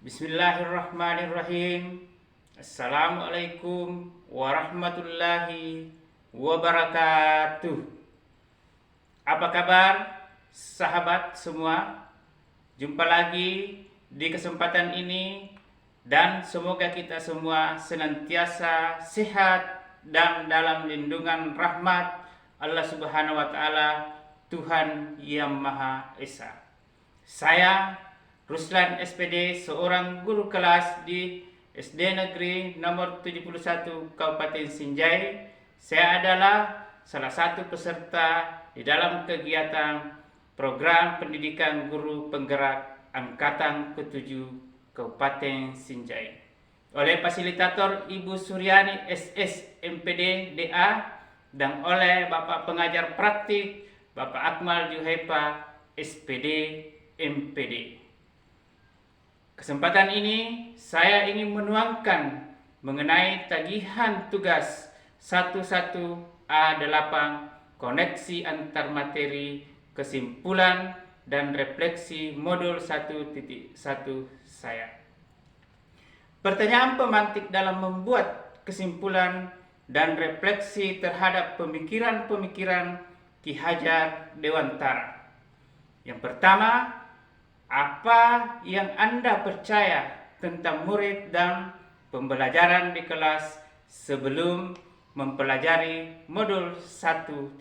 Bismillahirrahmanirrahim. Assalamualaikum warahmatullahi wabarakatuh. Apa kabar sahabat semua? Jumpa lagi di kesempatan ini dan semoga kita semua senantiasa sehat dan dalam lindungan rahmat Allah Subhanahu wa taala, Tuhan Yang Maha Esa. Saya Ruslan SPD, seorang guru kelas di SD Negeri nomor 71 Kabupaten Sinjai. Saya adalah salah satu peserta di dalam kegiatan program pendidikan guru penggerak angkatan ke-7 Kabupaten Sinjai oleh fasilitator Ibu Suryani SS MPD DA dan oleh Bapak pengajar praktik Bapak Akmal Juhaifa SPD MPD. Kesempatan ini saya ingin menuangkan mengenai tagihan tugas 11A8 koneksi antar materi, kesimpulan dan refleksi modul 1.1 saya. Pertanyaan pemantik dalam membuat kesimpulan dan refleksi terhadap pemikiran-pemikiran Ki Hajar Dewantara. Yang pertama, apa yang Anda percaya tentang murid dan pembelajaran di kelas sebelum mempelajari modul 1.1?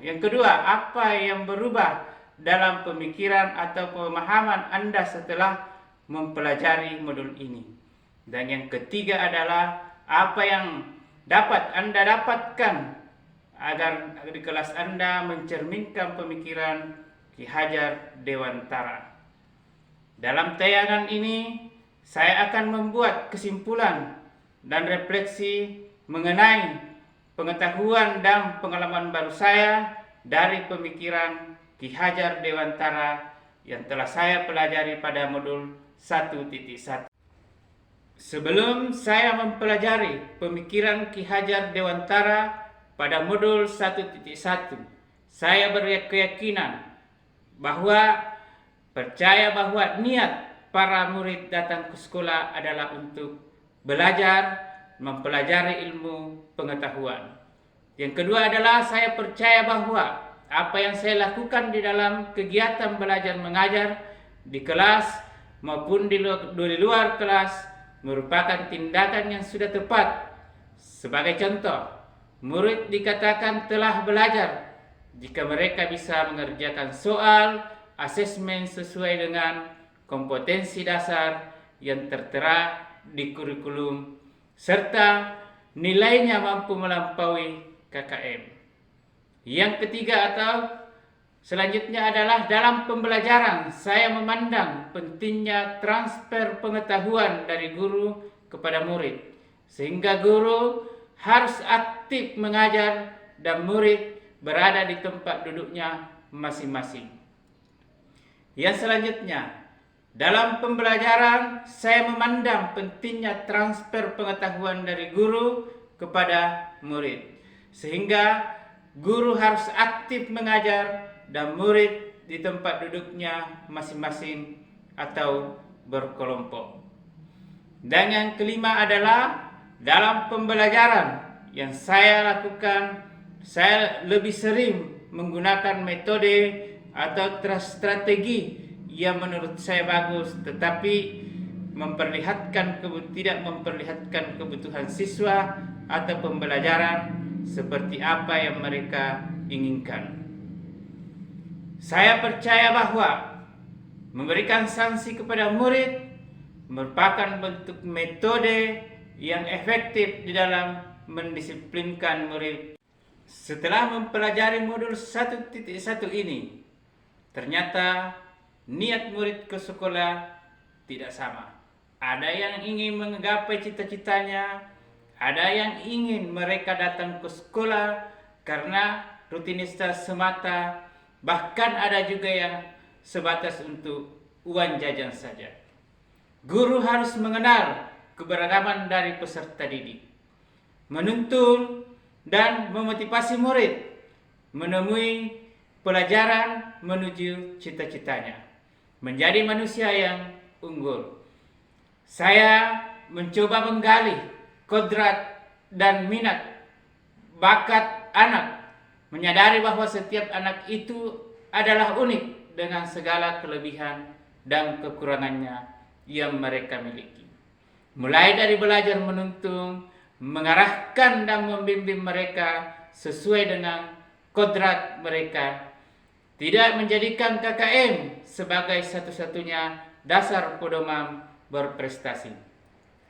Yang kedua, apa yang berubah dalam pemikiran atau pemahaman Anda setelah mempelajari modul ini? Dan yang ketiga adalah apa yang dapat Anda dapatkan agar di kelas Anda mencerminkan pemikiran Ki Hajar Dewantara. Dalam tayangan ini, saya akan membuat kesimpulan dan refleksi mengenai pengetahuan dan pengalaman baru saya dari pemikiran Ki Hajar Dewantara yang telah saya pelajari pada modul 1.1. Sebelum saya mempelajari pemikiran Ki Hajar Dewantara pada modul 1.1, saya berkeyakinan percaya bahwa niat para murid datang ke sekolah adalah untuk belajar, mempelajari ilmu pengetahuan. Yang kedua adalah saya percaya bahwa apa yang saya lakukan di dalam kegiatan belajar mengajar di kelas maupun di luar kelas merupakan tindakan yang sudah tepat. Sebagai contoh, murid dikatakan telah belajar jika mereka bisa mengerjakan soal asesmen sesuai dengan kompetensi dasar yang tertera di kurikulum serta nilainya mampu melampaui KKM. Yang ketiga atau selanjutnya adalah dalam pembelajaran saya memandang pentingnya transfer pengetahuan dari guru kepada murid, sehingga guru harus aktif mengajar dan murid berada di tempat duduknya masing-masing. Yang selanjutnya, dalam pembelajaran saya memandang pentingnya transfer pengetahuan dari guru kepada murid, sehingga guru harus aktif mengajar dan murid di tempat duduknya masing-masing atau berkelompok. Dan yang kelima adalah dalam pembelajaran yang saya lakukan, saya lebih sering menggunakan metode atau strategi yang menurut saya bagus tetapi tidak memperlihatkan kebutuhan siswa atau pembelajaran seperti apa yang mereka inginkan. Saya percaya bahwa memberikan sanksi kepada murid merupakan bentuk metode yang efektif di dalam mendisiplinkan murid. Setelah mempelajari modul 1.1 ini, ternyata niat murid ke sekolah tidak sama. Ada yang ingin menggapai cita-citanya, ada yang ingin mereka datang ke sekolah karena rutinitas semata, bahkan ada juga yang sebatas untuk uang jajan saja. Guru harus mengenal keberagaman dari peserta didik, menuntun dan memotivasi murid menemui pelajaran menuju cita-citanya, menjadi manusia yang unggul. Saya mencoba menggali kodrat dan minat bakat anak, menyadari bahwa setiap anak itu adalah unik dengan segala kelebihan dan kekurangannya yang mereka miliki. Mulai dari belajar menuntun, mengarahkan dan membimbing mereka sesuai dengan kodrat mereka, tidak menjadikan KKM sebagai satu-satunya dasar pedoman berprestasi,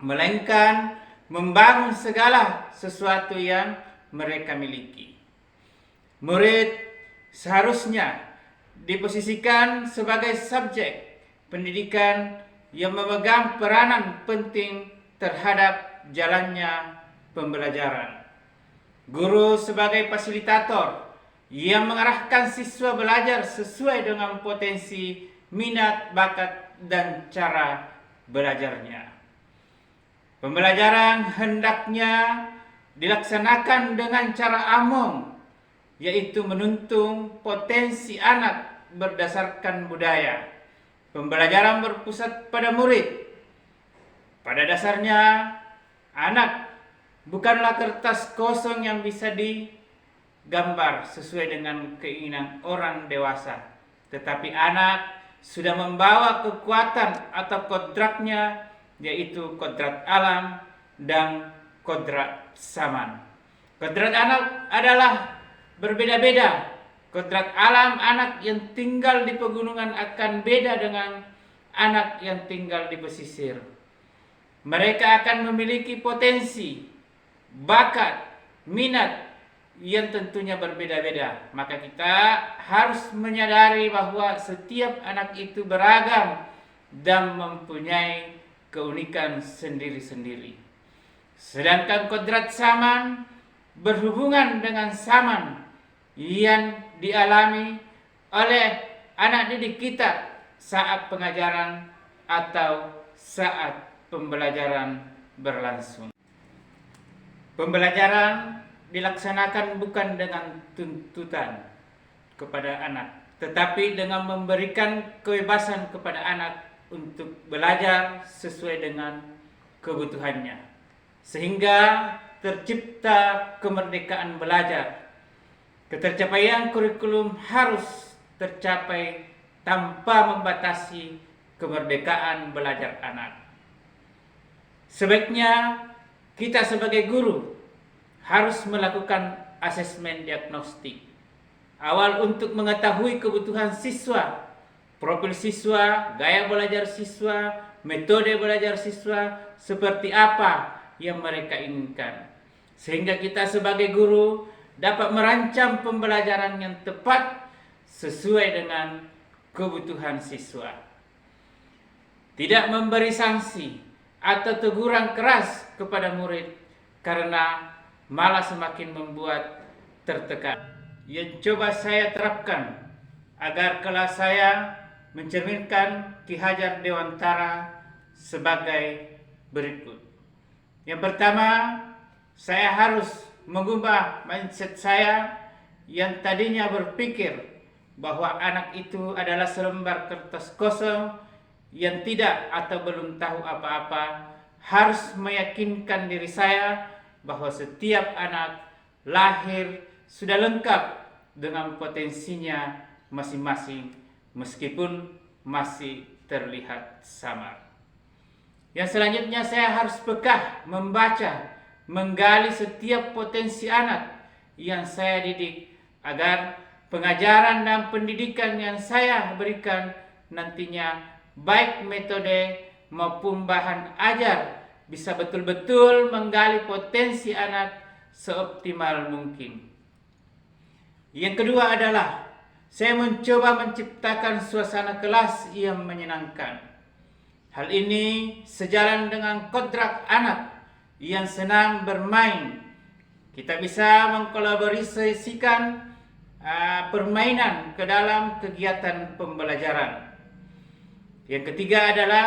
melainkan membangun segala sesuatu yang mereka miliki. Murid seharusnya diposisikan sebagai subjek pendidikan yang memegang peranan penting terhadap jalannya pembelajaran. Guru sebagai fasilitator yang mengarahkan siswa belajar sesuai dengan potensi, minat, bakat, dan cara belajarnya. Pembelajaran hendaknya dilaksanakan dengan cara among, yaitu menuntun potensi anak berdasarkan budaya. Pembelajaran berpusat pada murid. Pada dasarnya, anak bukanlah kertas kosong yang bisa digambar sesuai dengan keinginan orang dewasa, tetapi anak sudah membawa kekuatan atau kodratnya, yaitu kodrat alam dan kodrat zaman. Kodrat anak adalah berbeda-beda. Kodrat alam anak yang tinggal di pegunungan akan beda dengan anak yang tinggal di pesisir. Mereka akan memiliki potensi, bakat, minat yang tentunya berbeda-beda. Maka kita harus menyadari bahwa setiap anak itu beragam dan mempunyai keunikan sendiri-sendiri. Sedangkan kodrat zaman berhubungan dengan zaman yang dialami oleh anak didik kita saat pengajaran atau saat pembelajaran berlangsung. Pembelajaran dilaksanakan bukan dengan tuntutan kepada anak, tetapi dengan memberikan kebebasan kepada anak untuk belajar sesuai dengan kebutuhannya, sehingga tercipta kemerdekaan belajar. Ketercapaian kurikulum harus tercapai tanpa membatasi kemerdekaan belajar anak. Sebaiknya kita sebagai guru harus melakukan asesmen diagnostik awal untuk mengetahui kebutuhan siswa, profil siswa, gaya belajar siswa, metode belajar siswa, seperti apa yang mereka inginkan. Sehingga kita sebagai guru dapat merancang pembelajaran yang tepat sesuai dengan kebutuhan siswa. Tidak memberi sanksi atau teguran keras kepada murid karena malah semakin membuat tertekan. Yang coba saya terapkan agar kelas saya mencerminkan Ki Hajar Dewantara sebagai berikut. Yang pertama, saya harus mengubah mindset saya yang tadinya berpikir bahwa anak itu adalah selembar kertas kosong yang tidak atau belum tahu apa-apa. Harus meyakinkan diri saya bahwa setiap anak lahir sudah lengkap dengan potensinya masing-masing, meskipun masih terlihat samar. Yang selanjutnya, saya harus peka membaca, menggali setiap potensi anak yang saya didik agar pengajaran dan pendidikan yang saya berikan nantinya, baik metode maupun bahan ajar, bisa betul-betul menggali potensi anak seoptimal mungkin. Yang kedua adalah saya mencoba menciptakan suasana kelas yang menyenangkan. Hal ini sejalan dengan kodrat anak yang senang bermain. Kita bisa mengkolaborasikan permainan ke dalam kegiatan pembelajaran. Yang ketiga adalah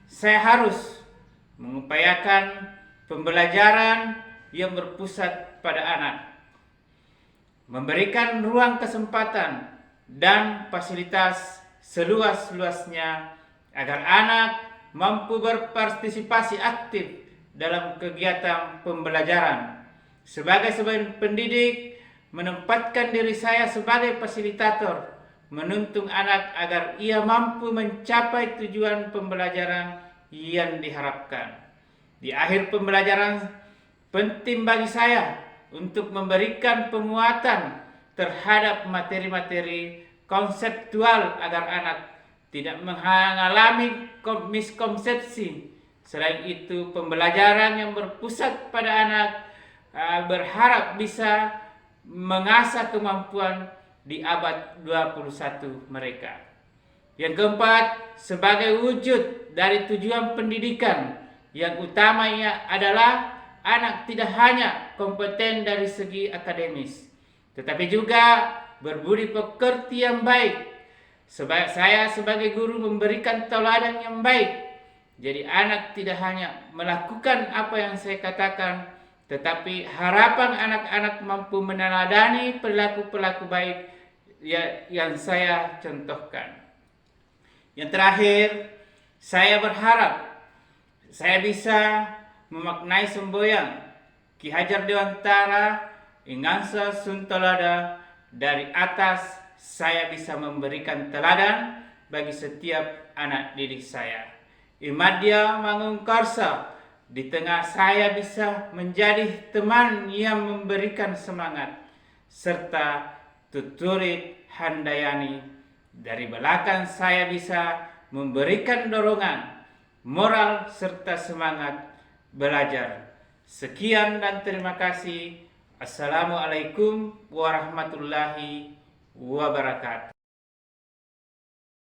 saya harus mengupayakan pembelajaran yang berpusat pada anak, memberikan ruang kesempatan dan fasilitas seluas-luasnya agar anak mampu berpartisipasi aktif dalam kegiatan pembelajaran. Sebagai seorang pendidik, menempatkan diri saya sebagai fasilitator, menuntun anak agar ia mampu mencapai tujuan pembelajaran yang diharapkan. Di akhir pembelajaran, penting bagi saya untuk memberikan penguatan terhadap materi-materi konseptual agar anak tidak mengalami miskonsepsi. Selain itu, pembelajaran yang berpusat pada anak berharap bisa mengasah kemampuan di abad 21 mereka. Yang keempat, sebagai wujud dari tujuan pendidikan yang utamanya adalah anak tidak hanya kompeten dari segi akademis, tetapi juga berbudi pekerti yang baik. Saya sebagai guru memberikan teladan yang baik. Jadi anak tidak hanya melakukan apa yang saya katakan, tetapi harapan anak-anak mampu meneladani perilaku-perilaku baik yang saya contohkan. Yang terakhir, saya berharap saya bisa memaknai semboyan Ki Hajar Dewantara Ingangsa Suntolada, dari atas saya bisa memberikan teladan bagi setiap anak didik saya. Imadya Mangungkarsa, di tengah saya bisa menjadi teman yang memberikan semangat, serta tuturit handayani, dari belakang saya bisa memberikan dorongan, moral serta semangat belajar. Sekian dan terima kasih. Assalamualaikum warahmatullahi wabarakatuh.